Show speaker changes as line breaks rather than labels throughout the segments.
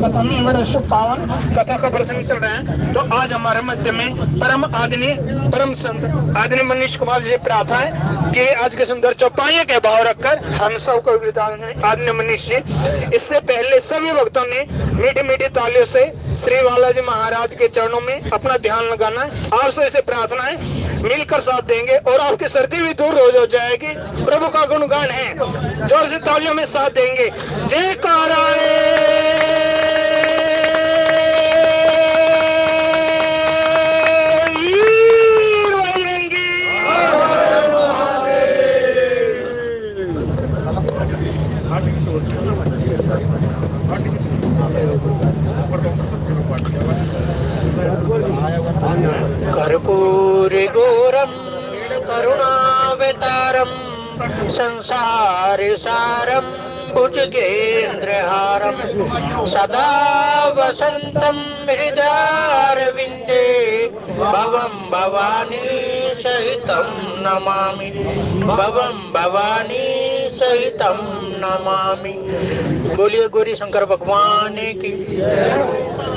कथम वर्ष पावन कथा का प्रसंग चल रहा है। तो आज हमारे मध्य में परम आदरणीय परम संत आदरणीय मनीष कुमार जी प्रार्थना है कि आज के सुंदर चौपाइयों के भाव रखकर हम सबको आदरणीय मनीष जी। इससे पहले सभी भक्तों ने मीठी मीठी तालियों से श्री बालाजी महाराज के चरणों में अपना ध्यान लगाना है। आपसे इसे प्रार्थना है मिलकर साथ देंगे और आपकी सर्दी भी दूर हो जाएगी। प्रभु का गुणगान है, जोर से तालियों में साथ देंगे। जयकारा
कर्पूर गौरम करुणावतारम संसार सारम भुजगेन्द्रहारम सदा वसंतम हृदयारविंदे भवं भवानी सहितं नमामि भवं भवानी सहितं नमामि। बोलिए गौरी शंकर भगवान की।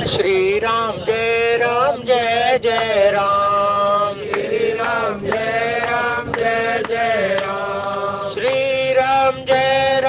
श्री राम जय जय राम, श्री राम जय जय राम, श्री राम जय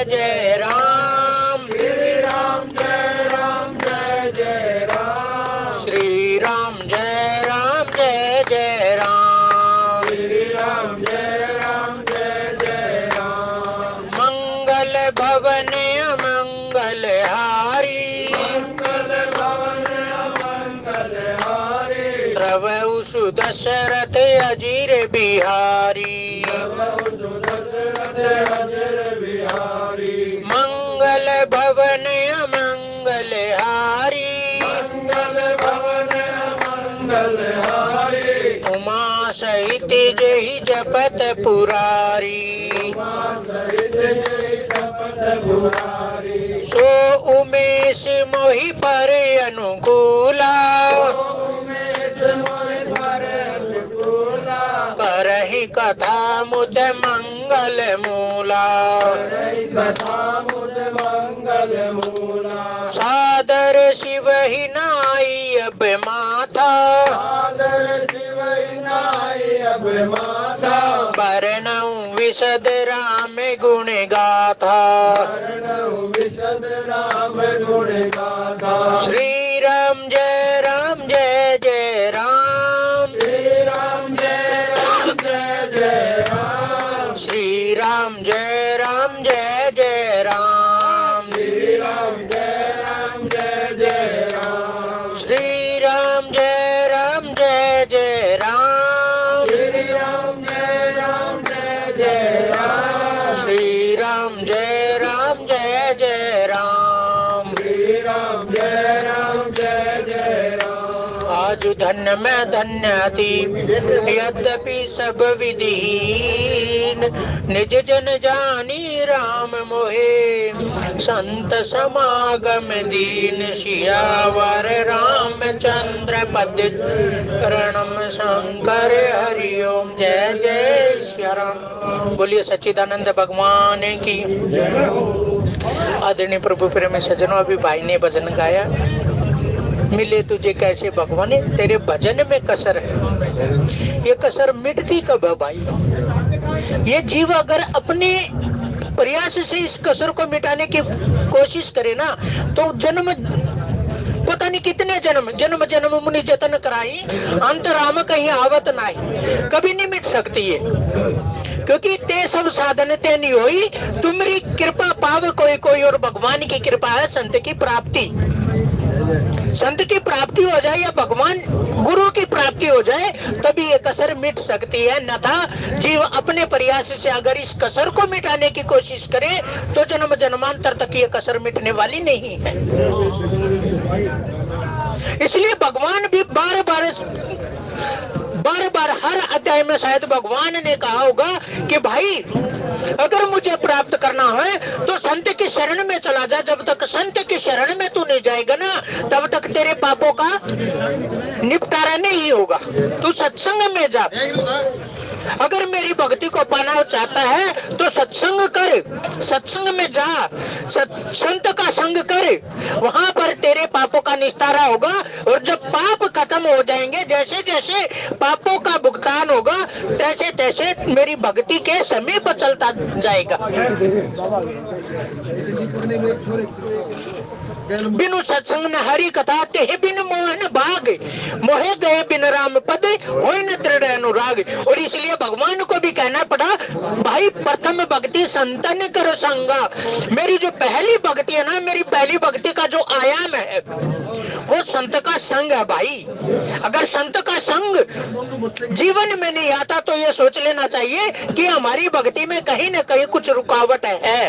जय राम, श्री राम जय जय राम, श्री राम जय जय राम, श्री राम जय जय राम। मंगल भवन अमंगल हारी, मंगल भवन अमंगल हारी, प्रभु सुदशरथ अजीर बिहारी, प्रभु सुदशरथ अजीर बिहारी। मंगल भवन अमंगल हारी, मंगल भवन अमंगल हारी, उमा सहित जय जपत पुरारी, उमा सहित जय जपत पुरारी। सो उमेश मोहि पर अनुकूला, उमेश मोहि पर अनुकूला, करहि कथा मुद मंगल मूला, करहि कथा मुद मंगल मूला। सादर शिव ही नाई अब माथा, सादर शिव ही नाई अब माथा, वर्णौ विशद राम गुण गाथा, वर्णौ विशद राम गुण गाथा। श्री राम जय जय राम, श्री राम जय जय राम, श्री राम जय जय राम, श्री राम जय जय राम, श्री राम जय जय राम, श्री राम जय जय राम, श्री राम जय जय राम, श्री राम जय जय राम। आज धन्य में धन्य अति यद्यपि सब विधिहीन, निज जन जानी राम मोहे, संत समागम दीन सियावर रामचंद्र पद रणम शंकर हरिओम। जय जय श्री राम। बोलिए सच्चिदानंद भगवान की। आदरणीय प्रभु प्रेमी सज्जनों, अभी भाई ने भजन गाया, मिले तुझे कैसे भगवान, तेरे भजन में कसर है। ये कसर मिटती कब है भाई? ये जीव अगर अपने प्रयास से इस कसर को मिटाने की कोशिश करे ना, तो जन्म पता नहीं कितने जन्म मुनि जतन कराई, अंत राम कहीं आवत नहीं, कभी नहीं मिट सकती है। क्योंकि ते सब साधन ते नहीं हुई, तुम्हारी कृपा पाव कोई कोई, और भगवान की कृपा है संत की प्राप्ति। संत की प्राप्ति हो जाए या भगवान गुरु की प्राप्ति हो जाए, तभी ये कसर मिट सकती है। न था जीव अपने प्रयास से अगर इस कसर को मिटाने की कोशिश करे, तो जन्म जन्मांतर तक ये कसर मिटने वाली नहीं है। इसलिए भगवान भी बार बार हर अध्याय में शायद भगवान ने कहा होगा कि भाई अगर मुझे प्राप्त करना है तो संत की शरण में चला जा। जब तक संत की शरण में तू नहीं जाएगा ना, तब तक तेरे पापों का निपटारा नहीं होगा। तू सत्संग में जा। अगर मेरी भक्ति को पाना चाहता है तो सत्संग कर, सत्संग में जा, संत का संग कर, वहां पर तेरे पापों का निस्तारा होगा। और जब पाप खत्म हो जाएंगे, जैसे जैसे पापों का भुगतान होगा, तैसे तैसे मेरी भक्ति के समीप चलता जाएगा। बिनु सत्संग न हरि कथा, ते बिन मोहन भाग, मोहे गए बिन राम पद, होय न दृढ़ अनुराग। और इसलिए भगवान को भी कहना पड़ा, भाई प्रथम भक्ति संतन कर संगा। मेरी जो पहली भक्ति है ना, मेरी पहली भक्ति का जो आयाम है वो संत का संग है भाई। अगर संत का संग जीवन में नहीं आता तो ये सोच लेना चाहिए कि हमारी भक्ति में कहीं न कहीं कुछ रुकावट है।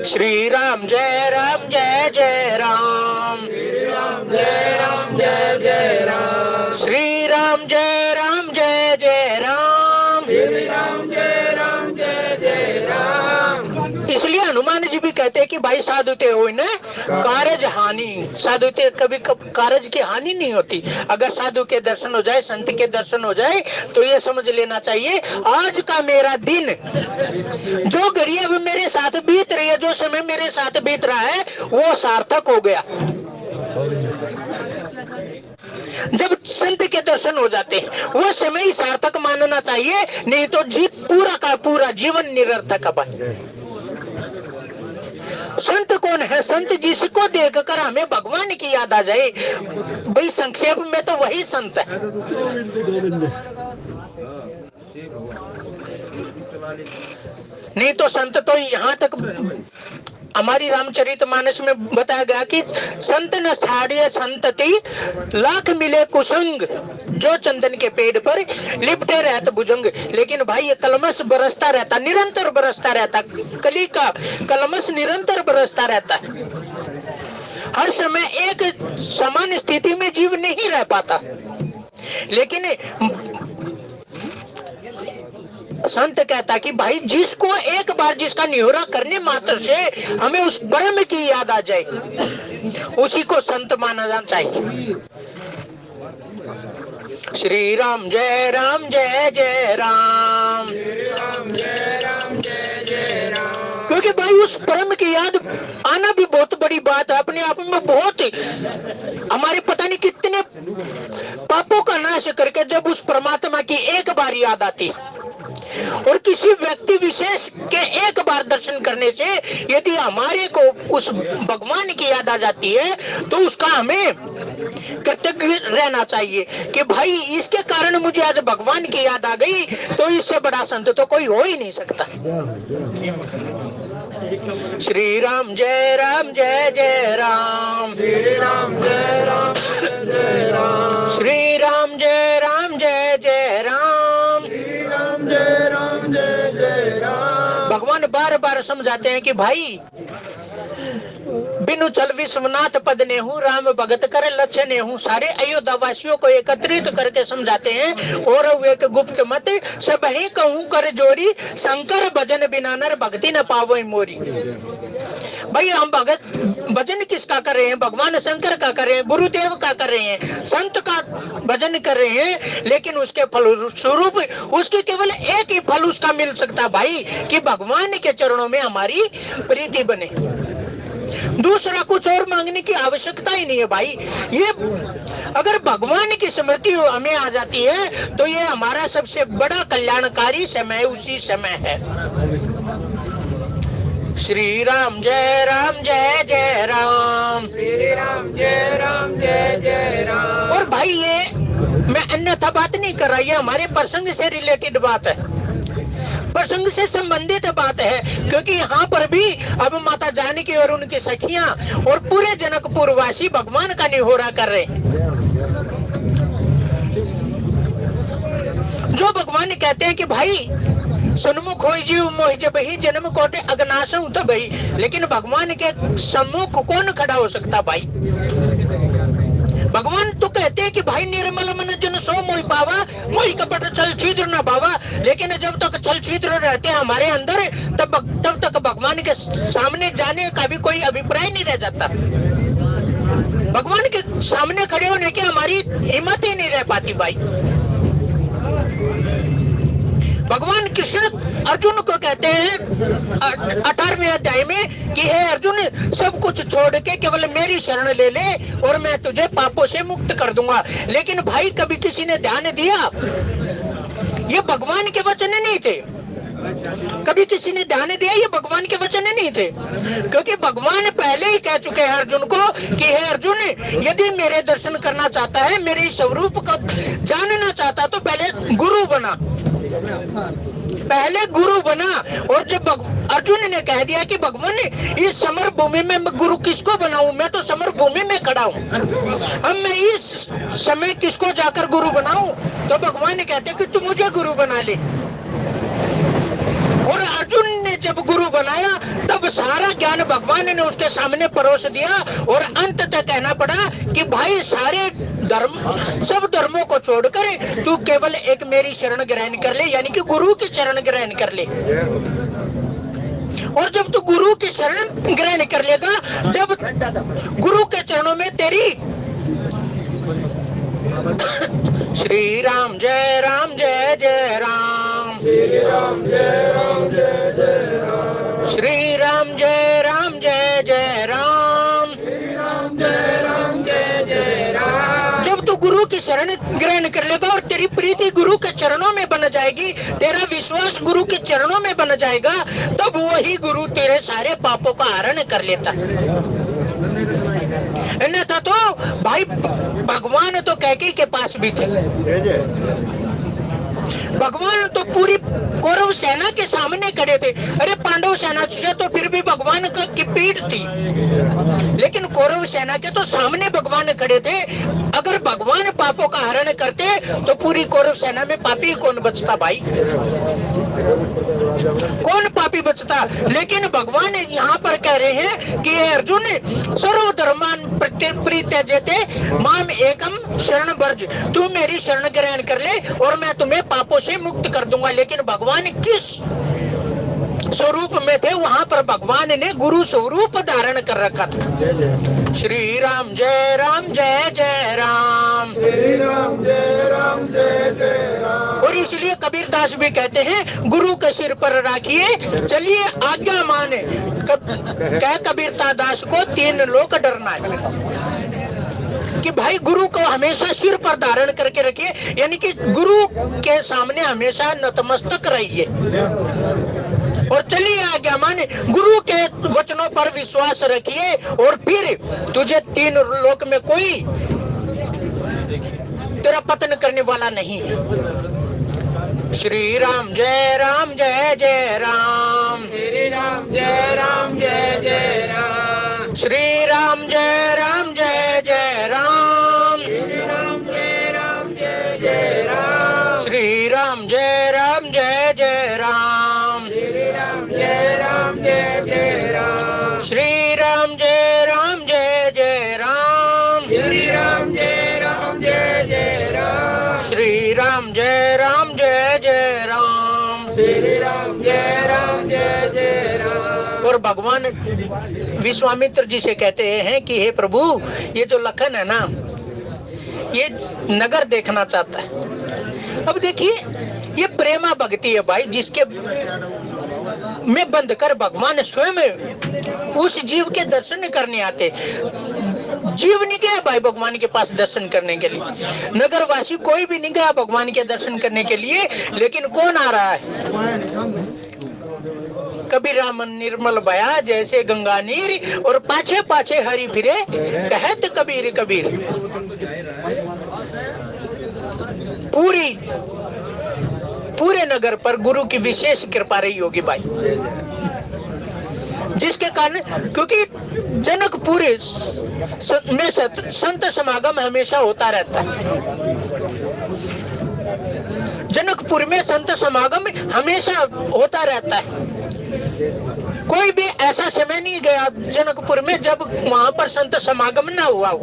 श्री राम जय जय राम, श्री राम जय जय राम, श्री राम जय जय राम, श्री राम जय जय राम। इसलिए हनुमान जी भी कहते हैं कि भाई साधुते हो न कारज हानि, साधुते कभी कारज की हानि नहीं होती। अगर साधु के दर्शन हो जाए, संत के दर्शन हो जाए, तो ये समझ लेना चाहिए आज का मेरा दिन, जो घड़ी अब मेरे साथ बीत रही है, जो समय मेरे साथ बीत रहा है, वो सार्थक हो गया। जब संत के दर्शन हो जाते हैं वो समय ही सार्थक मानना चाहिए, नहीं तो पूरा का पूरा जीवन निरर्थक है भाई। संत कौन है? संत जिसको देखकर हमें भगवान की याद आ जाए, भाई संक्षेप में तो वही संत है। नहीं तो संत तो यहाँ तक हमारी रामचरितमानस में बताया गया कि संत न छाड़िए संतति, लाख मिले कुसंग, जो चंदन के पेड़ पर लिपटे रहता भुजंग। लेकिन भाई ये कलमस बरसता रहता, निरंतर बरसता रहता, कली का कलमस निरंतर बरसता रहता है। हर समय एक समान स्थिति में जीव नहीं रह पाता। लेकिन संत कहता कि भाई जिसको एक बार जिसका निहोरा करने मात्र से हमें उस परम की याद आ जाए, उसी को संत माना जाना चाहिए। श्री राम जय जय राम, श्री राम जय जय राम। क्योंकि भाई उस परम की याद आना भी बहुत बड़ी बात है, अपने आप में बहुत हमारे पता नहीं कितने पापों का नाश करके जब उस परमात्मा की एक बार याद आती, और किसी व्यक्ति विशेष के एक बार दर्शन करने से यदि हमारे को उस भगवान की याद आ जाती है, तो उसका हमें कृतज्ञ रहना चाहिए कि भाई इसके कारण मुझे आज भगवान की याद आ गई, तो इससे बड़ा संत तो कोई हो ही नहीं सकता। श्री राम जय जय राम, श्री राम जय जय राम, श्री राम जय जय राम, श्री राम जय जय राम। भगवान बार बार समझाते हैं कि भाई बिनु चल विश्वनाथ पद ने हूँ, राम भगत कर लक्ष्य ने हूँ। सारे अयोध्या वासियों को एकत्रित करके समझाते हैं, और एक गुप्त मत सब ही कहूँ कर जोरी, शंकर भजन बिना नर भक्ति न पावो मोरी। भाई हम भगत भजन किसका कर रहे हैं? भगवान शंकर का कर रहे हैं, गुरुदेव का कर रहे हैं, संत का भजन कर रहे हैं। लेकिन उसके फल स्वरूप उसकी केवल एक ही फल उसका मिल सकता भाई, कि भगवान के चरणों में हमारी प्रीति बने। दूसरा कुछ और मांगने की आवश्यकता ही नहीं है भाई। ये अगर भगवान की स्मृति हमें आ जाती है तो ये हमारा सबसे बड़ा कल्याणकारी समय उसी समय है। श्री राम जय जय राम, श्री राम जय जय राम। और भाई ये मैं अन्यथा बात नहीं कर रहा, ये हमारे प्रसंग से रिलेटेड बात है, प्रसंग से संबंधित बात है। क्योंकि यहाँ पर भी अब माता जानकी और उनकी सखियां और पूरे जनकपुर वासी भगवान का निहोरा कर रहे हैं। जो भगवान कहते हैं कि भाई सन्मुख हो जीव मोहि जब ही जन्म कोटे अगनासु तबहि। लेकिन भगवान के सम्मुख कौन खड़ा हो सकता भाई? भगवान तो कहते हैं कि भाई निर्मल मन जन सो मोहि पावा, मोहि कपट छल छिद्र न भावा। लेकिन जब तक छल छिद्र रहते हैं हमारे अंदर, तब तक भगवान के सामने जाने का भी कोई अभिप्राय नहीं रह जाता। भगवान के सामने खड़े होने की हमारी हिम्मत ही नहीं रह पाती भाई। भगवान कृष्ण अर्जुन को कहते हैं 18वें अध्याय में कि हे अर्जुन, सब कुछ छोड़ के केवल मेरी शरण ले ले और मैं तुझे पापों से मुक्त कर दूंगा। लेकिन भाई कभी किसी ने ध्यान दिया? ये भगवान के वचन नहीं थे। कभी किसी ने ध्यान दिया? ये भगवान के वचन नहीं थे, क्योंकि भगवान पहले ही कह चुके हैं अर्जुन को कि हे अर्जुन, यदि मेरे दर्शन करना चाहता है, मेरे स्वरूप को जानना चाहता तो पहले गुरु बना, पहले गुरु बना। और जब अर्जुन ने कह दिया कि भगवान इस समर भूमि में मैं गुरु किसको बनाऊं, मैं तो समर भूमि में खड़ा हूं, अब मैं इस समय किसको जाकर गुरु बनाऊं? तो भगवान कहते कि तू मुझे गुरु बना ले। और अर्जुन ने जब गुरु बनाया तब सारा ज्ञान भगवान ने उसके सामने परोस दिया और अंत तक कहना पड़ा कि भाई सारे धर्म, सब धर्मों को छोड़कर तू केवल एक मेरी शरण ग्रहण कर ले, यानी कि गुरु की शरण ग्रहण कर ले। और जब तू गुरु की शरण ग्रहण कर लेगा, जब गुरु के चरणों में तेरी श्री राम जय राम जय जय राम,
श्री राम जय राम जय जय राम,
श्री राम जय राम जय जय राम,
श्री राम जय राम जय जय राम।
जब तू गुरु की शरण ग्रहण कर लेगा और तेरी प्रीति गुरु के चरणों में बन जाएगी, तेरा विश्वास गुरु के चरणों में बन जाएगा, तब वही गुरु तेरे सारे पापों का हरण कर लेता है। अन्यथा तो भाई भगवान तो कैकेयी के पास भी थे, भगवान तो पूरी कौरव सेना के सामने खड़े थे। अरे पांडव सेना से तो फिर भी भगवान की पीठ थी, लेकिन कौरव सेना के तो सामने भगवान खड़े थे। अगर भगवान पापों का हरण करते तो पूरी कौरव सेना में पापी कौन बचता भाई? कौन पापी बचता? लेकिन भगवान यहाँ पर कह रहे हैं कि अर्जुन, सर्वधर्मान परित्यज्यते माम एकम शरण वर्ज, तू मेरी शरण ग्रहण कर ले और मैं तुम्हें पापों से मुक्त कर दूंगा। लेकिन भगवान किस स्वरूप में थे? वहां पर भगवान ने गुरु स्वरूप धारण कर रखा था। श्री राम जय जय राम,
श्री राम जय राम जय जय राम।
और इसलिए कबीरदास भी कहते हैं गुरु के सिर पर राखिए चलिए आज्ञा माने। कह कबीरता दास को 3 लोग डरना है कि भाई गुरु को हमेशा सिर पर धारण करके रखिए, यानी कि गुरु के सामने हमेशा नतमस्तक रहिए और चलिए आज्ञा माने, गुरु के वचनों पर विश्वास रखिए और फिर तुझे 3 लोक में कोई तेरा पतन करने वाला नहीं है। श्री राम जय जय राम,
श्री राम जय राम जय जय राम,
श्री राम जय जय राम,
श्री राम जय राम जय जय राम,
श्री राम जय जय राम,
श्री राम जय राम जय जय राम,
श्री राम जय जय राम,
श्री राम जय राम जय जय राम,
श्री राम जय जय राम,
श्री राम जय राम जय जय राम।
और भगवान विश्वामित्र जी से कहते हैं कि हे प्रभु, ये जो लखन है ना, ये नगर देखना चाहता है। अब देखिए, ये प्रेमा भक्ति है भाई, जिसके में बंद कर भगवान स्वयं उस जीव के दर्शन करने आते। जीव नहीं गया भाई भगवान के पास दर्शन करने के लिए, नगरवासी कोई भी नहीं गया भगवान के दर्शन करने के लिए, लेकिन कौन आ रहा है? कबीरा मन निर्मल बया जैसे गंगा नीर, और पाछे पाछे हरि फिरे कहत कबीर कबीर। पूरे नगर पर गुरु की विशेष कृपा रही होगी भाई, जिसके कारण, क्योंकि जनकपुर में संत समागम हमेशा होता रहता है। जनकपुर में संत समागम हमेशा होता रहता है। कोई भी ऐसा समय नहीं गया जनकपुर में जब वहां पर संत समागम ना हुआ हो।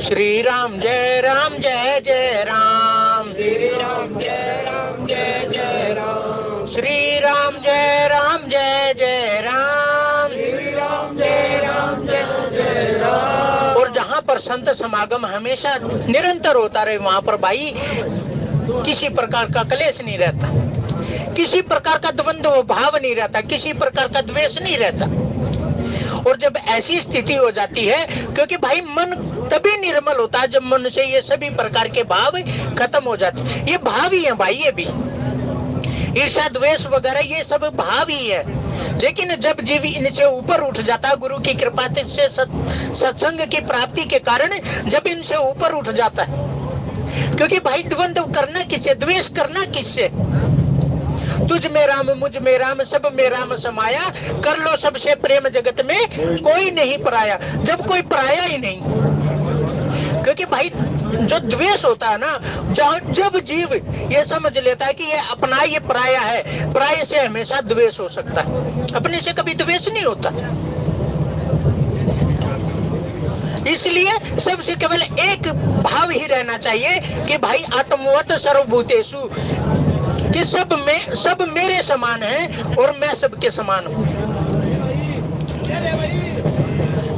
श्री राम जय जय राम,
श्री राम जय राम जय जय राम,
श्री राम जय जय राम,
श्री राम जय राम जय जय राम।
और जहाँ पर संत समागम हमेशा निरंतर होता रहे, वहां पर भाई किसी प्रकार का क्लेश नहीं रहता, किसी प्रकार का द्वंद्व भाव नहीं रहता, किसी प्रकार का द्वेष नहीं रहता। और जब ऐसी स्थिति हो जाती है, क्योंकि भाई मन तभी निर्मल होता है जब मन से ये सभी प्रकार के भाव खत्म हो जाते हैं। ये भाव ही है भाई, ये भी ईर्ष्या द्वेष वगैरह ये सब भाव ही है। लेकिन जब जीव इनसे ऊपर उठ जाता है, गुरु की कृपा से सत्संग की प्राप्ति के कारण जब इनसे ऊपर उठ जाता है, क्योंकि भाई द्वंद्व करना किससे, द्वेष करना किससे? तुझ में राम मुझ में राम सब में राम समाया, कर लो सबसे प्रेम जगत में कोई नहीं पराया। जब कोई पराया ही नहीं, क्योंकि भाई जो द्वेष होता है ना, जब जीव ये समझ लेता है कि ये अपना ये पराया है, पराये से हमेशा द्वेष हो सकता है, अपने से कभी द्वेष नहीं होता। इसलिए सबसे केवल एक भाव ही रहना चाहिए कि भाई आत्मवत सर्वभूतेषु, कि सब मेरे समान है और मैं सबके समान हूं।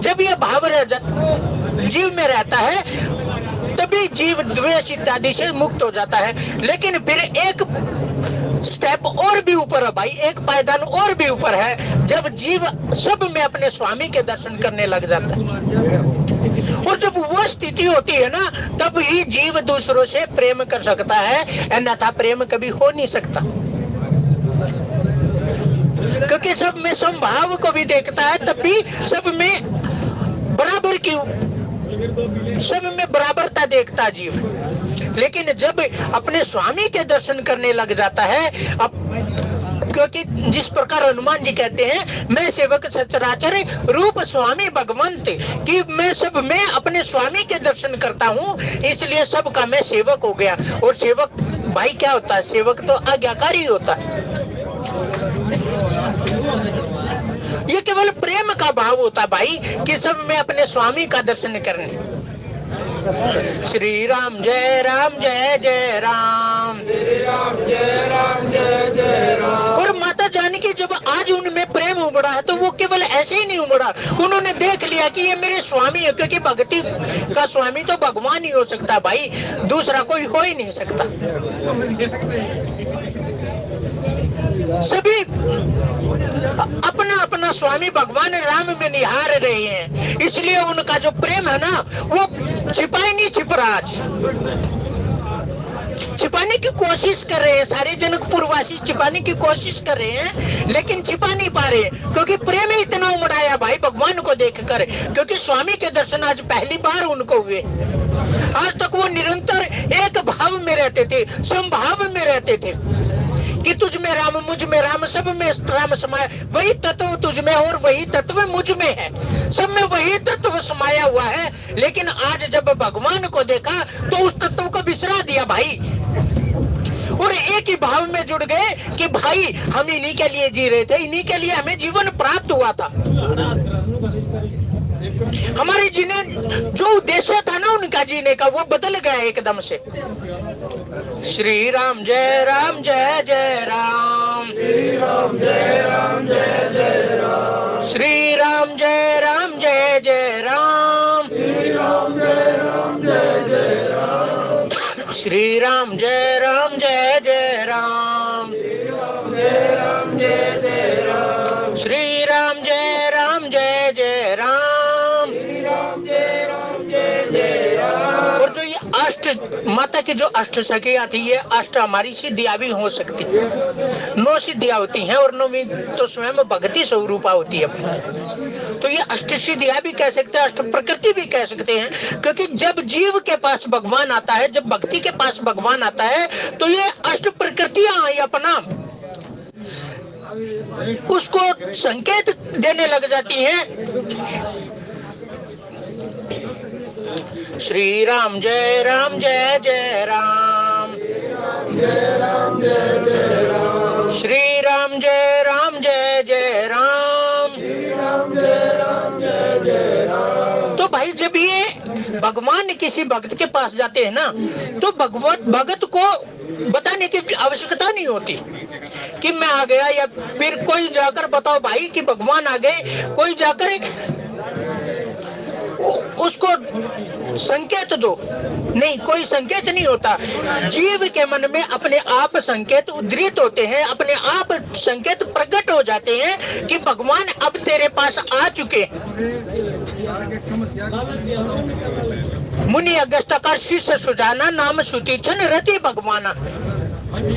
जब ये भाव जीव में रहता है, तभी जीव द्वेष इत्यादि से मुक्त हो जाता है। लेकिन फिर एक स्टेप और भी ऊपर है भाई, एक पायदान और भी ऊपर है, जब जीव सब में अपने स्वामी के दर्शन करने लग जाता है। और जब वो स्थिति होती है ना, तब ही जीव दूसरों से प्रेम कर सकता है, अन्यथा प्रेम कभी हो नहीं सकता। क्योंकि सब में समभाव को भी देखता है, तब भी सब में बराबरता देखता जीव। लेकिन जब अपने स्वामी के दर्शन करने लग जाता है, क्योंकि जिस प्रकार हनुमान जी कहते हैं, मैं सेवक सचराचर रूप स्वामी भगवंत, कि मैं सब में अपने स्वामी के दर्शन करता हूँ, इसलिए सबका मैं सेवक हो गया। और सेवक भाई क्या होता है? सेवक तो आज्ञाकारी होता है। ये केवल प्रेम का भाव होता है भाई, कि सब में अपने स्वामी का दर्शन करने। श्री राम जय जय राम,
श्री राम जय जय राम।
और माता जानकी जब आज उनमें प्रेम उमड़ा है, तो वो केवल ऐसे ही नहीं उमड़ा, उन्होंने देख लिया कि ये मेरे स्वामी है। क्योंकि भक्ति का स्वामी तो भगवान ही हो सकता भाई, दूसरा कोई हो ही नहीं सकता। सभी अपना अपना स्वामी भगवान राम में निहार रहे हैं, इसलिए उनका जो प्रेम है ना, वो छिपाई नहीं छिप रहा। छिपाने की कोशिश कर रहे हैं, सारे जनकपुर वासी छिपाने की कोशिश कर रहे हैं, लेकिन छिपा नहीं पा रहे, क्योंकि प्रेम ही इतना उमड़ाया भाई भगवान को देखकर। क्योंकि स्वामी के दर्शन आज पहली बार उनको हुए। आज तक वो निरंतर एक भाव में रहते थे, समभाव में रहते थे, कि तुझ में राम मुझ में राम सब में राम समाया। वही तत्व तुझ में और वही तत्व मुझ में है, सब में वही तत्व समाया हुआ है। लेकिन आज जब भगवान को देखा तो उस तत्व को बिसरा दिया भाई, और एक ही भाव में जुड़ गए कि भाई हम इन्हीं के लिए जी रहे थे, इन्हीं के लिए हमें जीवन प्राप्त हुआ था। हमारे जीने जो उद्देश्य था ना उनका जीने का, वो बदल गया एकदम से। श्री राम जय जय राम,
श्री राम जय राम।
श्री राम जय जय राम,
श्री राम जय राम।
श्री राम जय जय राम,
श्री राम जय
जय राम। और जो ये अष्ट माता की जो अष्ट सखियां थी, ये अष्ट हमारी सिद्धियां भी हो सकती है। 9 सिद्धियां होती हैं और 9वीं तो स्वयं भक्ति स्वरूपा होती है। तो ये अष्ट सिद्धियां भी कह सकते हैं, अष्ट प्रकृति भी कह सकते हैं। क्योंकि जब जीव के पास भगवान आता है, जब भक्ति के पास भगवान आता है, तो ये अष्ट प्रकृतियां अपना उसको संकेत देने लग जाती हैं। श्री राम जय जय राम, श्री राम जय जय राम। तो भाई जब ये भगवान किसी भक्त के पास जाते हैं ना, तो भगत को बताने की आवश्यकता नहीं होती कि मैं आ गया, या फिर कोई जाकर बताओ भाई कि भगवान आ गए। कोई जाकर उसको संकेत दो। नहीं, कोई संकेत नहीं होता। जीव के मन में अपने आप संकेत उद्धृत होते हैं, अपने आप संकेत प्रकट हो जाते हैं कि भगवान अब तेरे पास आ चुके। मुनि अगस्त का शिष्य सुजाना, नाम सुतीक्षण रति भगवाना।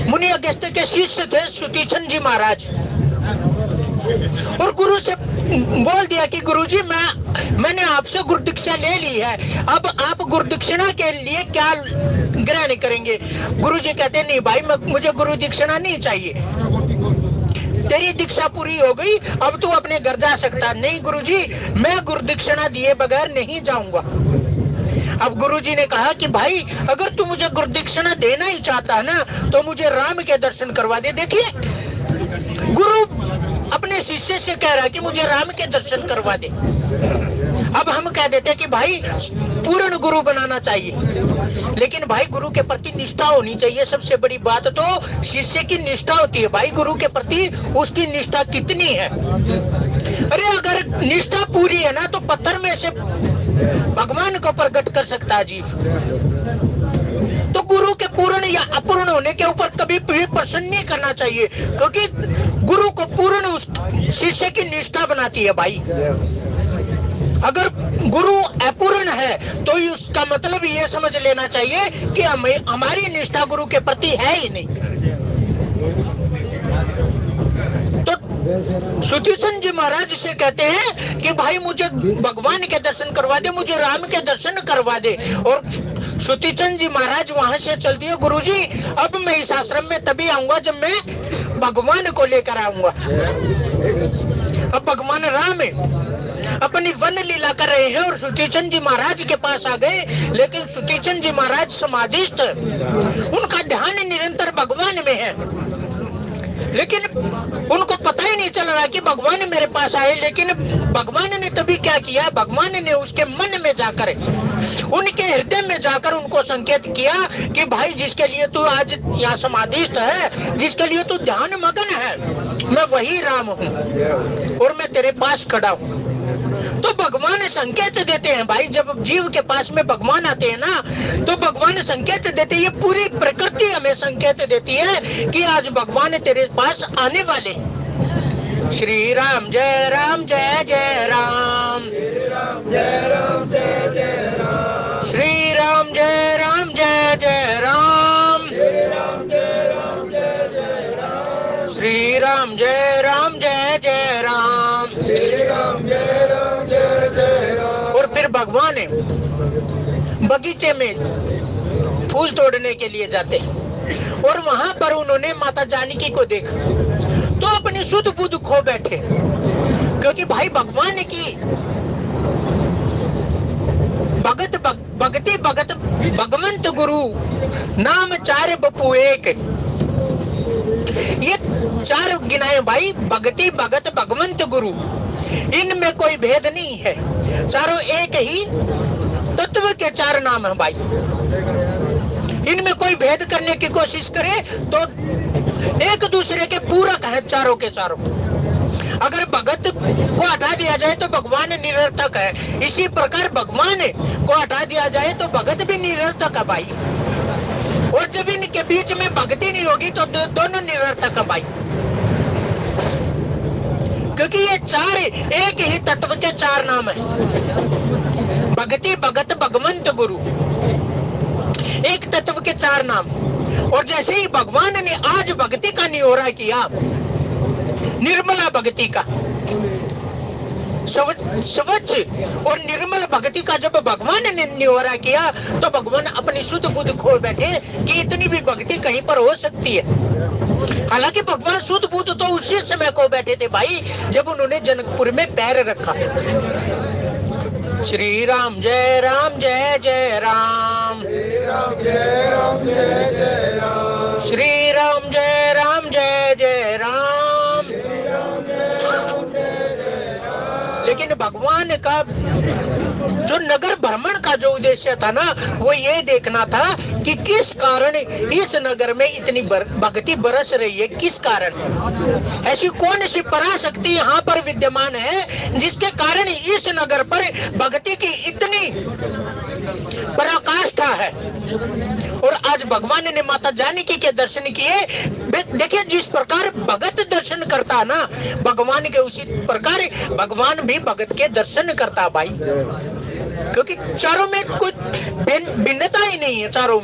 मुनि अगस्त के शिष्य थे सुतीक्षण जी महाराज, और गुरु से बोल दिया कि गुरुजी मैंने आपसे गुरु दीक्षा ले ली है, अब आप गुरु दक्षिणा के लिए क्या ग्रहण करेंगे? गुरुजी कहते नहीं भाई, मुझे गुरु दक्षिणा नहीं चाहिए, तेरी दीक्षा पूरी हो गई, अब तू अपने घर जा सकता। नहीं गुरुजी, मैं गुरु दक्षिणा दिए बगैर नहीं जाऊंगा। अब गुरुजी ने कहा कि भाई अगर तू मुझे गुरु दक्षिणा देना ही चाहता है ना, तो मुझे राम के दर्शन करवा दे। देखिए, गुरु अपने शिष्य से कह रहा है कि मुझे राम के दर्शन करवा दे। अब हम कह देते कि भाई पूर्ण गुरु बनाना चाहिए, लेकिन भाई गुरु के प्रति निष्ठा होनी चाहिए। सबसे बड़ी बात तो शिष्य की निष्ठा होती है। भाई गुरु के प्रति उसकी निष्ठा कितनी है? अरे अगर निष्ठा पूरी है ना, तो पत्थर में से भगवान को प्रकट कर सकता है जीव। तो गुरु के पूर्ण या अपूर्ण होने के ऊपर कभी भी प्रश्न नहीं करना चाहिए, क्योंकि गुरु को पूर्ण उस शिष्य की निष्ठा बनाती है। भाई अगर गुरु अपूर्ण है तो उसका मतलब ये समझ लेना चाहिए कि हमारी निष्ठा गुरु के प्रति है ही नहीं। तो सुतीक्षण जी महाराज से कहते हैं कि भाई मुझे भगवान के दर्शन करवा दे, मुझे राम के दर्शन करवा दे। और सुतीक्षण जी महाराज वहां से चल दिए। गुरुजी, अब मैं इस आश्रम में तभी आऊंगा जब मैं भगवान को लेकर आऊंगा। अब भगवान राम अपनी वन लीला कर रहे हैं और सुतीक्षण जी महाराज के पास आ गए, लेकिन सुतीक्षण जी महाराज समाधिस्थ, उनका ध्यान निरंतर भगवान में है, लेकिन उनको पता ही नहीं चल रहा कि भगवान मेरे पास आए। लेकिन भगवान ने तभी क्या किया, भगवान ने उसके मन में जाकर, उनके हृदय में जाकर उनको संकेत किया कि भाई जिसके लिए तू आज यहाँ समाधिस्थ है, जिसके लिए तू ध्यान मगन है, मैं वही राम हूँ और मैं तेरे पास खड़ा हूँ। तो भगवान संकेत देते हैं। भाई जब जीव के पास में भगवान आते हैं ना, तो भगवान संकेत देते हैं। ये पूरी प्रकृति हमें संकेत देती है कि आज भगवान तेरे पास आने वाले। श्री राम जय राम जय जय राम, श्री राम जय राम जय जय राम, श्री राम जय राम जय जय राम, श्री राम जय राम जय जय राम, श्री राम जय राम जय जय राम, श्री राम जय राम जय जय राम। और फिर भगवान बगीचे में फूल तोड़ने के लिए जाते हैं और वहां पर उन्होंने माता जानकी को देखा तो अपनी सुध बुध खो बैठे, क्योंकि भाई भगवान की भगति भगत भगवंत गुरु नाम चार बपू एक, ये चार गिनाए भाई, भगति भगत भगवंत गुरु, इनमें कोई भेद नहीं है, चारों एक ही तत्व के चार नाम है भाई। इनमें कोई भेद करने की कोशिश करे तो एक दूसरे के पूरक है चारों के चारों। अगर भगत को हटा दिया जाए तो भगवान निरर्थक है, इसी प्रकार भगवान को हटा दिया जाए तो भगत भी निरर्थक है भाई। और जब इनके बीच में भक्ति नहीं होगी तो दोनों निरर्थक है भाई, क्योंकि ये चार एक ही तत्व के चार नाम है, भक्ति भगत भगवंत गुरु, एक तत्व के चार नाम। और जैसे ही भगवान ने आज भक्ति का निहोरा किया, निर्मला भक्ति का, स्वच्छ और निर्मल भक्ति का जब भगवान ने निहोरा किया तो भगवान अपनी शुद्ध बुद्ध खो बैठे कि इतनी भी भक्ति कहीं पर हो सकती है। हालांकि भगवान शुद्ध बुद्ध तो उसी समय खो बैठे थे भाई जब उन्होंने जनकपुर में पैर रखा। श्री राम जय जय राम, श्री राम जय राम जय जय राम, श्री राम जय राम जय जय राम, श्री राम जय राम जय जय राम। लेकिन भगवान का जो नगर भ्रमण का जो उद्देश्य था ना, वो ये देखना था कि किस कारण इस नगर में इतनी भक्ति बरस रही है, किस कारण ऐसी कौन सी पराशक्ति यहाँ पर विद्यमान है जिसके कारण इस नगर पर भक्ति की इतनी पराकाष्ठा है। और आज भगवान ने माता जानकी के दर्शन किए। देखिए, जिस प्रकार भगत दर्शन करता है ना भगवान के, उसी प्रकार भगवान भी भगत के दर्शन करता भाई, क्योंकि चारों में कुछ भिन्नता ही नहीं है। चारों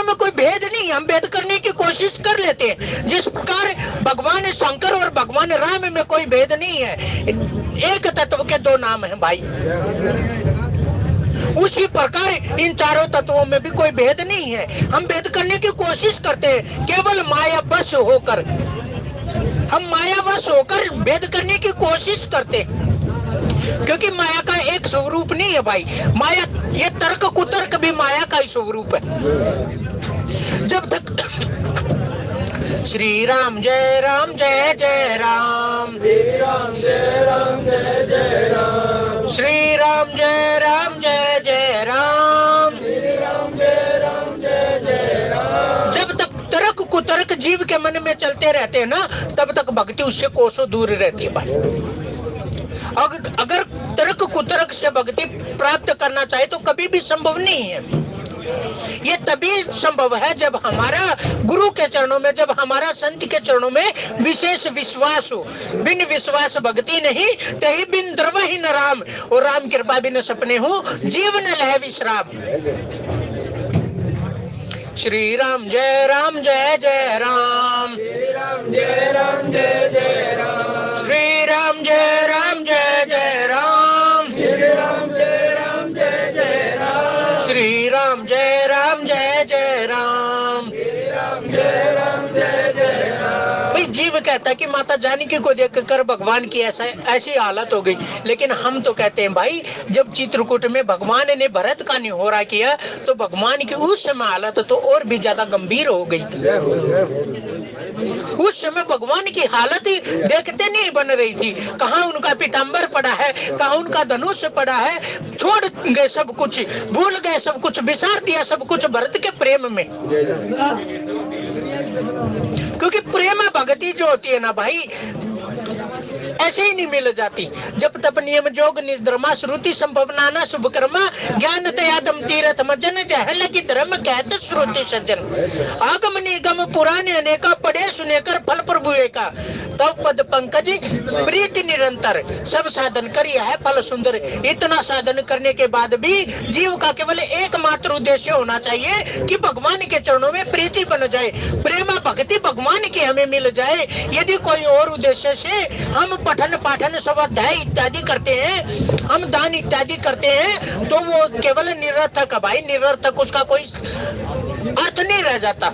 में कोई भेद नहीं, हम भेद करने की कोशिश कर लेते हैं। जिस प्रकार भगवान शंकर और भगवान राम में कोई भेद नहीं है, एक तत्व के दो नाम हैं भाई, उसी प्रकार इन चारों तत्वों में भी कोई भेद नहीं है। हम भेद करने की कोशिश करते हैं, केवल माया बस होकर, हम मायावश होकर भेद करने की कोशिश करते हैं, क्योंकि माया का एक स्वरूप नहीं है भाई। माया, ये तर्क कुतर्क भी माया का ही स्वरूप है। जब तक श्री राम जय जय राम,
श्री राम जय जय राम,
श्री राम जय जय राम,
श्री राम जय जय राम।
जब तक तर्क कुतर्क जीव के मन में चलते रहते हैं ना, तब तक भक्ति उससे कोसों दूर रहती है भाई। अगर तर्क कुतर्क से भक्ति प्राप्त करना चाहे तो कभी भी संभव नहीं है। ये तभी संभव है जब हमारा गुरु के चरणों में, जब हमारा संत के चरणों में विशेष विश्वास हो। बिन विश्वास भक्ति नहीं, तही बिन द्रव ही न राम, और राम कृपा बिन सपने हो, जीव न लह विश्राम। श्री राम जय जय राम,
श्री राम जय जय राम,
श्री राम जय जय राम,
श्री राम जय जय राम,
श्री राम जय जय राम।
श्री राम जय जय राम।
भाई जीव कहता है कि माता जानकी को देखकर भगवान की ऐसी हालत हो गई, लेकिन हम तो कहते हैं भाई, जब चित्रकूट में भगवान ने भरत का निहोरा किया तो भगवान की उस समय हालत तो और भी ज्यादा गंभीर हो गई थी। उस समय भगवान की हालत ही देखते नहीं बन रही थी। कहाँ उनका पीताम्बर पड़ा है, कहाँ उनका धनुष पड़ा है, छोड़ गए सब कुछ, भूल गए सब कुछ, बिसार दिया सब कुछ भरत के प्रेम में। क्योंकि प्रेम भक्ति जो होती है ना भाई, ऐसे ही नहीं मिल जाती। जब तप नियम जोग निष्धर्मा, श्रुति संभवनाना शुभ कर्मा, ज्ञान तयादम तीरथ मजन, जहल की धर्म कहत श्रुति सज्जन। आगम निगम पुराने अनेका, पढ़े सुने कर फल प्रभु एका, तब पद पंकज प्रीति निरंतर, सब साधन कर यह है फल सुंदर। इतना साधन करने के बाद भी जीव का केवल एकमात्र उद्देश्य होना चाहिए कि भगवान के चरणों में प्रीति बन जाए, प्रेम भक्ति भगवान की हमें मिल जाए। यदि कोई और उद्देश्य से हम पठन पाठन स्वाध्याय इत्यादि करते हैं, हम दान इत्यादि करते हैं, तो वो केवल निरर्थक है भाई, निरर्थक, उसका कोई अर्थ नहीं रह जाता।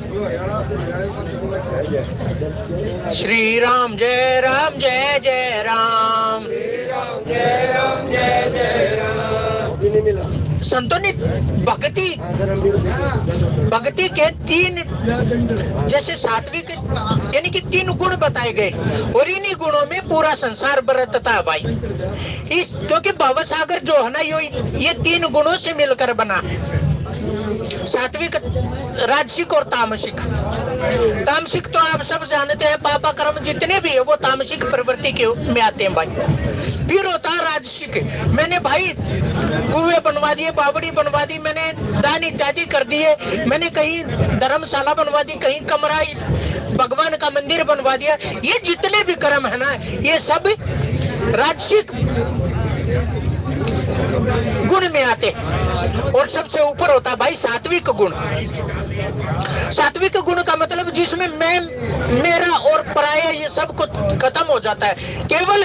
श्री राम जय जय राम,
श्री राम जय जय राम।
संतों ने भक्ति के तीन, जैसे सात्विक यानी कि 3 गुण बताए गए, और इन्हीं गुणों में पूरा संसार बरतता है भाई। क्योंकि भवसागर जो है ना, ये 3 गुणों से मिलकर बना है, सात्विक, राजसिक और तामसिक। तामसिक तो आप सब जानते हैं, पापा कर्म जितने भी है वो तामसिक प्रवृत्ति के में आते हैं भाई। फिर होता है राजसिक, मैंने भाई कुएं बनवा दिए, बावड़ी बनवा दी, मैंने दान इत्यादि कर दिए, मैंने कहीं धर्मशाला बनवा दी, कहीं कमरा भगवान का मंदिर बनवा दिया। ये जितने भी कर्म है ना, ये सब राजसिक गुण में आते हैं। और सबसे ऊपर होता है भाई सात्विक गुण। सात्विक गुण का मतलब जिसमें मैं, मेरा और पराया ये सब कुछ खत्म हो जाता है। केवल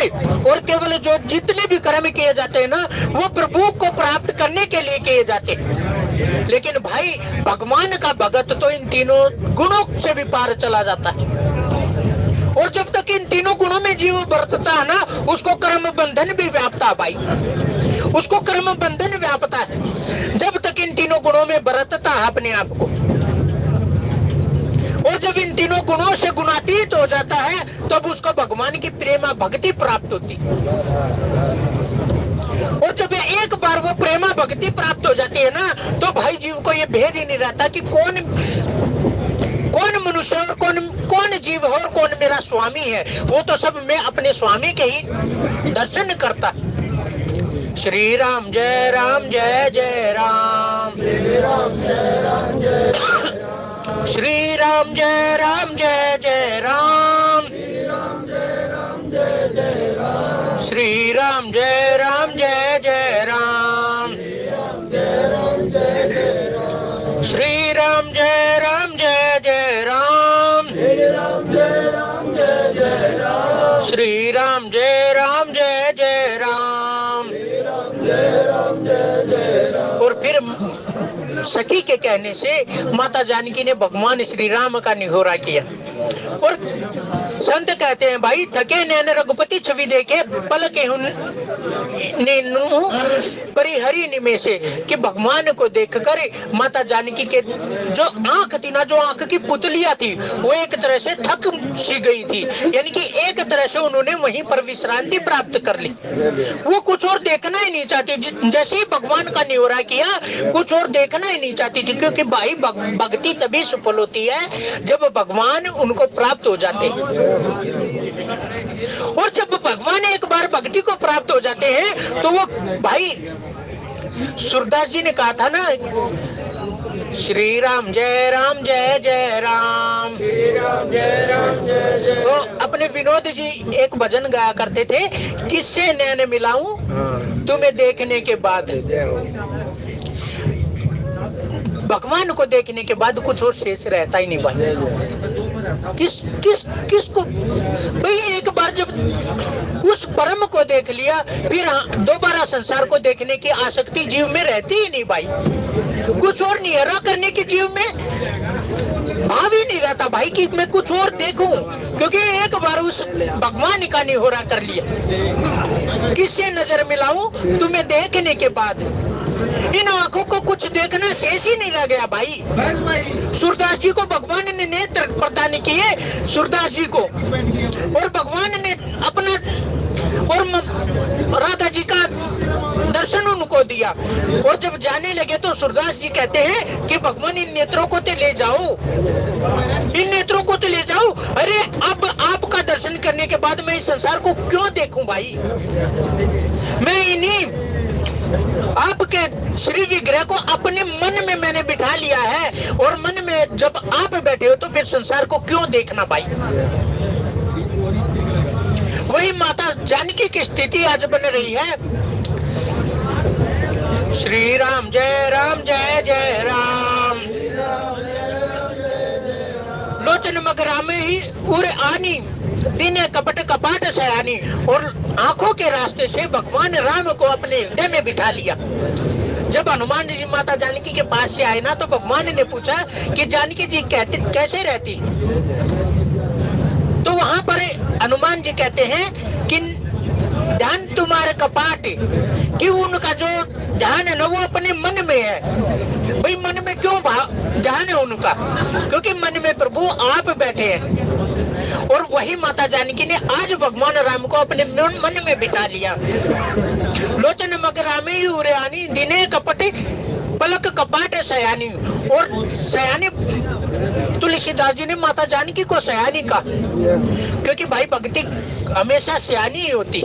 और केवल जो जितने भी कर्म किए जाते हैं ना, वो प्रभु को प्राप्त करने के लिए किए जाते हैं। लेकिन भाई भगवान का भगत तो इन तीनों गुणों से भी पार चला जाता है। और जब तक इन तीनों गुणों में जीव बरतता है ना, उसको कर्म बंधन भी व्यापता है भाई, उसको कर्म बंधन व्यापता है। जब तक इन तीनों गुणों में बरतता है अपने आप को, और जब इन तीनों गुणों से गुणातीत हो जाता है, तब उसको भगवान की प्रेम भक्ति प्राप्त होती। और जब एक बार वो प्रेमा भक्ति प्राप्त हो जाती है ना, तो भाई जीव को ये भेद ही नहीं रहता कि कौन मनुष्य और कौन जीव है और कौन मेरा स्वामी है। वो तो सब मैं अपने स्वामी के ही दर्शन करता। श्री राम जय राम जय जय राम, श्री राम जय राम जय जय राम, श्री राम जय राम जय जय राम, श्री राम जय राम जय जय राम, श्री राम जय राम जय जय राम, श्री राम जय राम जय जय राम। और फिर सखी के कहने से माता जानकी ने भगवान श्री राम का निहोरा किया। और संत कहते हैं भाई थके नैन रघुपति छवि देखे पलके परिहरी निमेषे, कि भगवान को देखकर माता जानकी के जो आंख थी ना, जो आंख की पुतलियां थी, वो एक तरह से थक सी गई थी। यानी कि एक तरह से उन्होंने वहीं पर विश्रांति प्राप्त कर ली। वो कुछ और देखना ही नहीं चाहती। जैसे ही भगवान का निहोरा किया कुछ और देखना ही नहीं चाहती थी, क्योंकि भाई भक्ति तभी सफल होती है जब भगवान उनको प्राप्त हो जाते हैं। और जब भगवान एक बार भक्ति को प्राप्त हो जाते हैं तो वो भाई सूरदास जी ने कहा था ना, श्री राम जय राम जय जय राम, श्री राम जय राम जय जय। तो अपने विनोद जी एक भजन गाया करते थे, किससे नैन मिलाऊं तुम्हें देखने के बाद। भगवान को देखने के बाद कुछ और शेष रहता ही नहीं भाई। किसको भाई एक बार जब उस परम को देख लिया, फिर दोबारा संसार को देखने की आसक्ति जीव में रहती ही नहीं भाई। कुछ और निहरा करने की जीव में भाव ही नहीं रहता भाई कि मैं कुछ और देखूं, क्योंकि एक बार उस भगवान का निहोरा कर लिया। किससे नजर मिलाऊं तुम्हें देखने के बाद, इन आंखों को कुछ देखना शेष ही नहीं रह गया भाई। सूरदास जी को भगवान ने नेत्र प्रदान किए, सूरदास जी को, और भगवान ने अपना और राधा जी का दर्शन उनको दिया। और जब जाने लगे तो सूरदास जी कहते हैं कि भगवान इन नेत्रों को तो ले जाओ, इन नेत्रों को तो ले जाओ। अरे अब आपका दर्शन करने के बाद मैं इस संसार को क्यों देखूं भाई। मैं इन्हीं आपके श्री विग्रह को अपने मन में मैंने बिठा लिया है, और मन में जब आप बैठे हो तो फिर संसार को क्यों देखना भाई। वही माता जानकी की स्थिति आज बन रही है। श्री राम जय जय राम, लोचन मगरा में ही उरे आनी, दिने कपट कपाट सयानी। और आंखों के रास्ते से भगवान राम को अपने हृदय में बिठा लिया। जब हनुमान जी माता जानकी के पास से आए ना, तो भगवान ने पूछा कि जानकी जी कैसे रहती। तो वहां पर हनुमान जी कहते हैं कि ध्यान तुम्हारे कपाट, कि उनका जो ध्यान है ना वो अपने मन में है। भाई मन में क्यों ध्यान है उनका, क्योंकि मन में प्रभु आप बैठे हैं। और वही माता जानकी ने आज भगवान राम को अपने मन में बिठा लिया। लोचन मगरामे उरेयानी, दिने कपटे पलक कपाट सयानी। और सयानी तुलसीदास जी ने माता जानकी को सयानी कहा, क्योंकि भाई भक्ति हमेशा सयानी ही होती,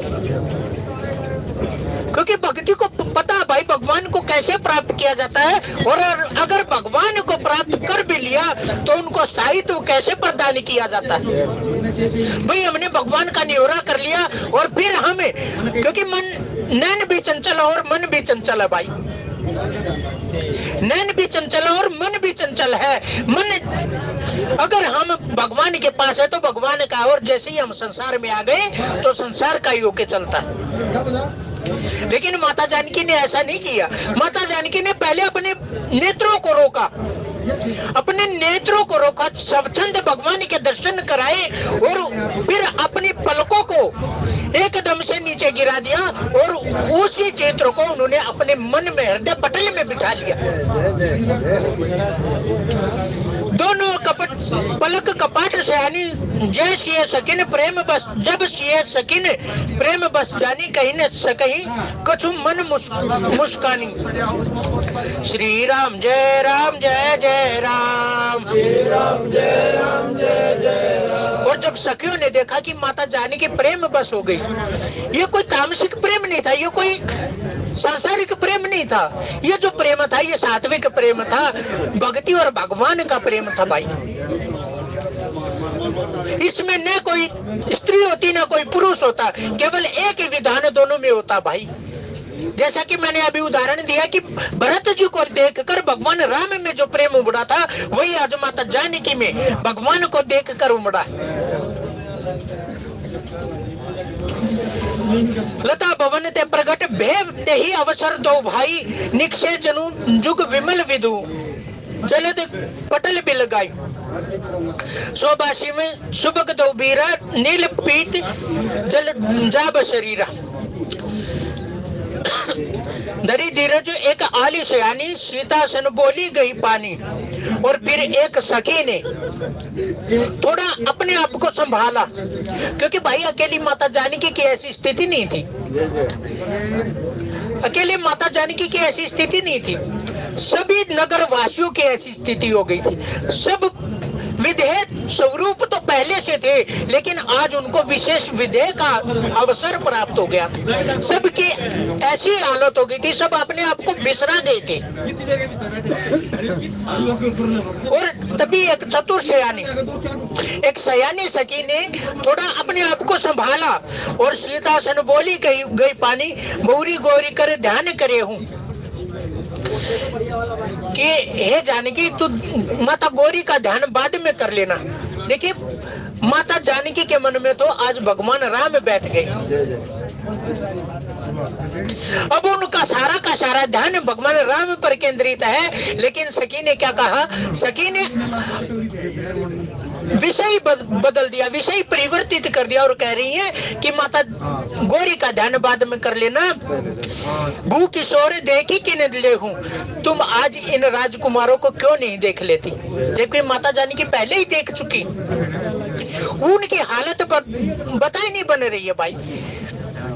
क्योंकि भक्ति को पता भाई भगवान को कैसे प्राप्त किया जाता है। और अगर भगवान को प्राप्त कर भी लिया तो उनको स्थायित्व कैसे प्रदान किया जाता है। भाई हमने भगवान का निहोरा कर लिया, और फिर हमें, क्योंकि नैन भी चंचल है और मन भी चंचल है भाई। नैन भी चंचल है और मन भी चंचल है। मन अगर हम भगवान के पास है तो भगवान का, और जैसे ही हम संसार में आ गए तो संसार का ही होके चलता है। लेकिन माता जानकी ने ऐसा नहीं किया। माता जानकी ने पहले अपने नेत्रों को रोका, अपने नेत्रों को रोका, स्वच्छंद भगवान के दर्शन कराए, और फिर अपनी पलकों को एकदम से नीचे गिरा दिया, और उसी चित्र को उन्होंने अपने मन में, हृदय पटल में बिठा लिया। दोनों पलक कपट सयानी जय सिय सकिन प्रेम बस, जब सिय सकिन प्रेम बस जानी कहीं न सकही कछु मन मुस्कानी। श्री राम जय जय राम, श्री राम जय जय राम। और जब सखियों ने देखा कि माता जानी की प्रेम बस हो गई, ये कोई तामसिक प्रेम नहीं था, ये कोई सांसारिक प्रेम नहीं था, ये जो प्रेम था ये सात्विक प्रेम था, भक्ति और भगवान का प्रेम था भाई। इसमें न कोई स्त्री होती न कोई पुरुष होता, केवल एक ही विधान दोनों में होता भाई। जैसा कि मैंने अभी उदाहरण दिया कि भरत जी को देखकर भगवान राम में जो प्रेम उमड़ा था, वही आज माता जानकी में भगवान को देखकर उमड़ा। लता भवन ते प्रगट भेव ते ही अवसर दो भाई, निक्षे जनु जुग विमल विदु जलद पटल बिल गाय। सोबाशी में सुबक दो बीरा नील पीत जल जाब शरीरा। दरी धीरज एक आली सयानी, सीता सन बोली गई पानी। और फिर एक सखी ने थोड़ा अपने आप को संभाला, क्योंकि भाई अकेली माता जानकी की ऐसी स्थिति नहीं थी, अकेले माता जानकी की ऐसी स्थिति नहीं थी, सभी नगर वासियों की ऐसी स्थिति हो गई थी। सब विधेय स्वरूप तो पहले से थे, लेकिन आज उनको विशेष विधेय का अवसर प्राप्त हो गया। सबकी ऐसी हालत हो गई थी, सब अपने आप को बिसरा गए थे। और तभी एक चतुर सयानी, एक सयानी सखी ने थोड़ा अपने आप को संभाला और सीता सन बोली गई पानी, बहुरी गौरी कर ध्यान करे हूँ कि हे जानकी तू माता गौरी का ध्यान बाद में कर लेना। देखिए माता जानकी के मन में तो आज भगवान राम बैठ गए, अब उनका सारा का सारा ध्यान भगवान राम पर केंद्रित है। लेकिन सखी ने क्या कहा, सखी ने विषय बदल दिया, विषय परिवर्तित कर दिया और कह रही है कि माता गौरी का ध्यान बाद में कर लेना। भू किशोर देखी कि न ले हूं, तुम आज इन राजकुमारों को क्यों नहीं देख लेती। देखिए माता जानकी पहले ही देख चुकी, उनकी हालत पर बताई नहीं बन रही है भाई।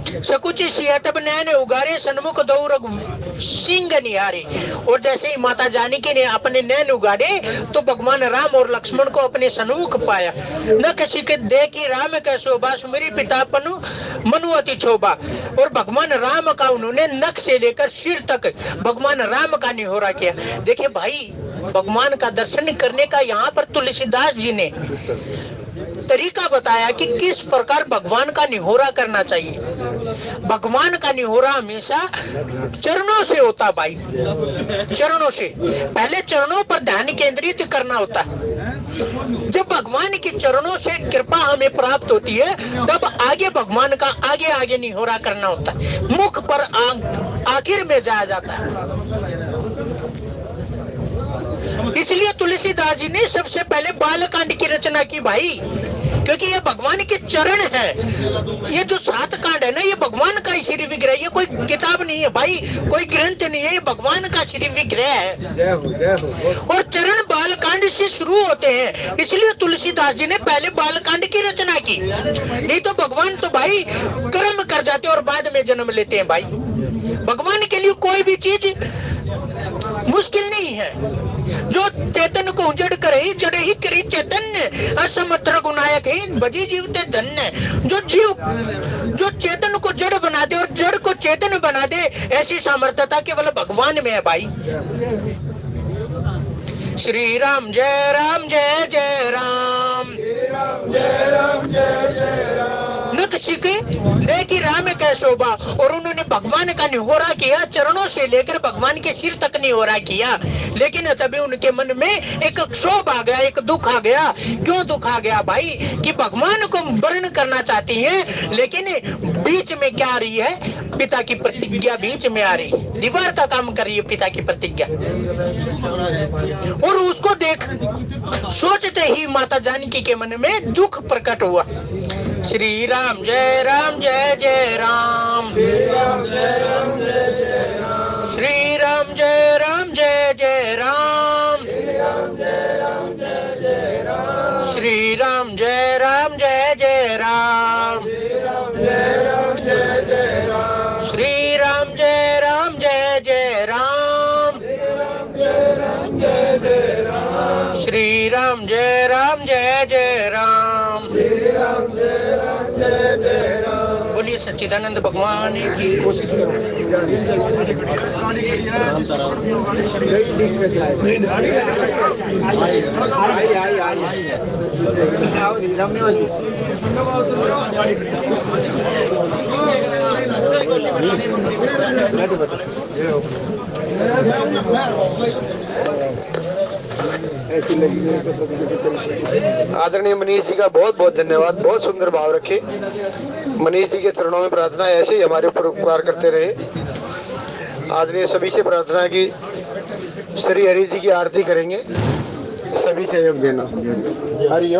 सकुची सिया तब नैन उगारे, सन्मुख दो रघु सिंह निहारे। और जैसे ही माता जानकी ने अपने नैन उगारे तो भगवान राम और लक्ष्मण को अपने सन्मुख पाया। न किसी के देखी राम का शोभा, सुमेरी पिता पनु मनु अति शोभा। और भगवान राम का उन्होंने नख से लेकर सिर तक भगवान राम का निहोरा किया। देखिए भाई भगवान का दर्शन करने का यहाँ पर तुलसीदास जी ने तरीका बताया कि किस प्रकार भगवान का निहोरा करना चाहिए। भगवान का निहोरा हमेशा चरणों से होता भाई, चरणों से। पहले चरणों पर ध्यान केंद्रित करना होता है। जब भगवान के चरणों से कृपा हमें प्राप्त होती है तब आगे भगवान का आगे आगे निहोरा करना होता है, मुख पर आखिर में जाया जाता है। इसलिए तुलसीदास जी ने सबसे पहले बालकांड की रचना की भाई, क्योंकि ये भगवान के चरण है। ये जो 7 कांड है ना, ये भगवान का श्री विग्रह, ये कोई किताब नहीं है भाई, कोई ग्रंथ नहीं है, ये भगवान का श्री विग्रह है। और चरण बालकांड से शुरू होते हैं, इसलिए तुलसीदास जी ने पहले बालकांड की रचना की। नहीं तो भगवान तो भाई कर्म कर जाते और बाद में जन्म लेते हैं भाई। भगवान के लिए कोई भी चीज मुश्किल नहीं है। जो चेतन को उजड़ करे ही जड़ ही करी चैतन्य, असमत्र गुनायक ही बजी जीवते धन्य। जो चेतन को जड़ बना दे और जड़ को चेतन बना दे, ऐसी सामर्थ्यता केवल भगवान में है भाई। श्री राम जय जय राम, श्री राम जय जय राम। नख शिके देखी राम कै शोभा। और उन्होंने भगवान का निहोरा किया, चरणों से लेकर भगवान के सिर तक निहोरा किया। लेकिन तभी उनके मन में एक क्षोभ आ गया, एक दुख आ गया। क्यों दुख आ गया भाई? कि भगवान को वर्ण करना चाहती हैं, लेकिन बीच में क्या आ रही है? पिता की प्रतिज्ञा बीच में आ रही है, दीवार का काम कर रही है पिता की प्रतिज्ञा। और उसको देख सोचते ही माता जानकी के मन में दुख प्रकट हुआ। श्री राम जय जय राम, श्री राम जय जय राम, श्री राम जय जय राम, श्री राम जय जय श्री राम जय जय राम, श्री राम जय जय राम, श्री राम जय जय राम। बोलिए सच्चिदानंद भगवान की। कोशिश
आदरणीय मनीष जी का बहुत बहुत धन्यवाद। बहुत सुंदर भाव रखे। मनीष जी के चरणों में प्रार्थना है ऐसे ही हमारे ऊपर उपकार करते रहे। आदरणीय सभी से प्रार्थना है कि श्री हरि जी की आरती करेंगे, सभी सहयोग देना। हरि ओम।